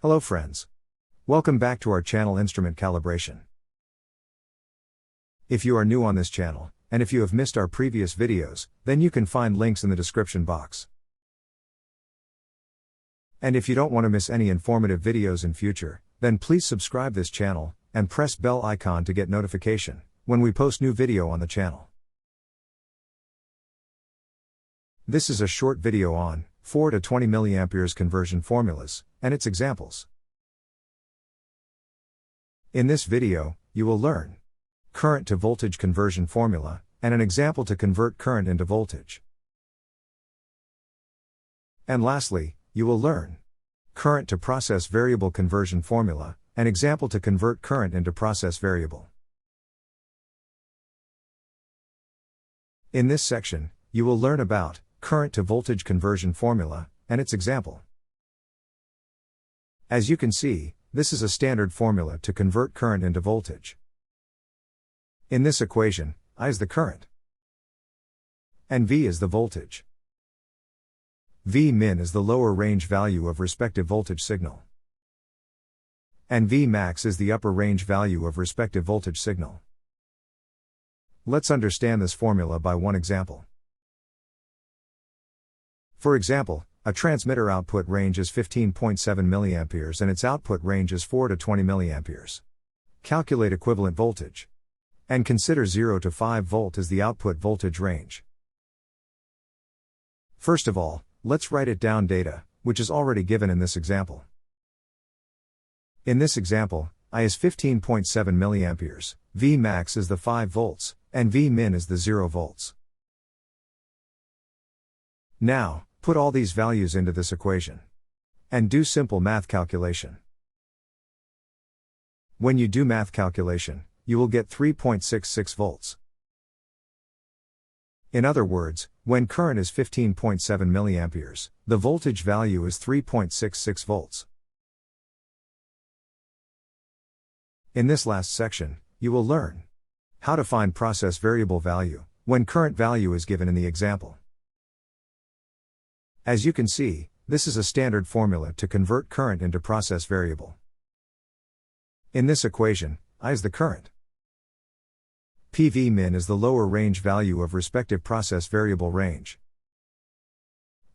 Hello friends. Welcome back to our channel Instrument Calibration. If you are new on this channel, and if you have missed our previous videos, then you can find links in the description box. And if you don't want to miss any informative videos in future, then please subscribe this channel, and press bell icon to get notification when we post new video on the channel. This is a short video on 4 to 20 mA conversion formulas, and its examples. In this video, you will learn current to voltage conversion formula, and an example to convert current into voltage. And lastly, you will learn current to process variable conversion formula, an example to convert current into process variable. In this section, you will learn about current to voltage conversion formula, and its example. As you can see, this is a standard formula to convert current into voltage. In this equation, I is the current, and V is the voltage. V min is the lower range value of respective voltage signal, and V max is the upper range value of respective voltage signal. Let's understand this formula by one example. For example, a transmitter output range is 15.7 mA and its output range is 4 to 20 mA. Calculate equivalent voltage. And consider 0 to 5 volt as the output voltage range. First of all, let's write it down data, which is already given in this example. In this example, I is 15.7 mA, V max is the 5 volts, and V min is the 0 volts. Now, put all these values into this equation. And do simple math calculation. When you do math calculation, you will get 3.66 volts. In other words, when current is 15.7 mA, the voltage value is 3.66 volts. In this last section, you will learn how to find process variable value when current value is given in the example. As you can see, this is a standard formula to convert current into process variable. In this equation, I is the current. PV min is the lower range value of respective process variable range.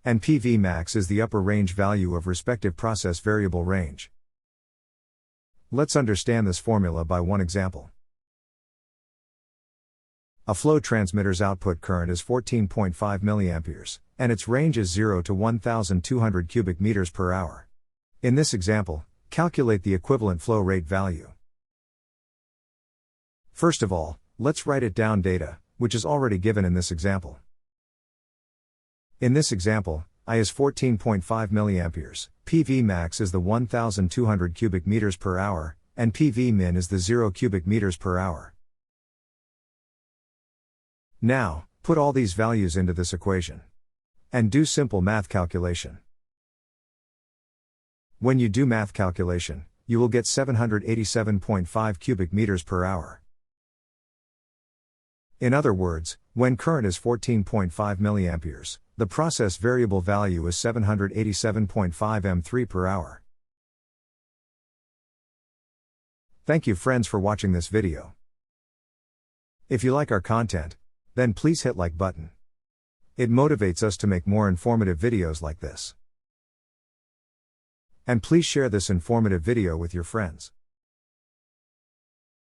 And PV max is the upper range value of respective process variable range. Let's understand this formula by one example. A flow transmitter's output current is 14.5 mA, and its range is 0 to 1,200 cubic meters per hour. In this example, calculate the equivalent flow rate value. First of all, let's write it down data, which is already given in this example. In this example, I is 14.5 mA, PV max is the 1,200 cubic meters per hour, and PV min is the 0 cubic meters per hour. Now, put all these values into this equation. And do simple math calculation. When you do math calculation, you will get 787.5 cubic meters per hour. In other words, when current is 14.5 mA, the process variable value is 787.5 M3 per hour. Thank you friends for watching this video. If you like our content, then please hit like button. It motivates us to make more informative videos like this. And please share this informative video with your friends.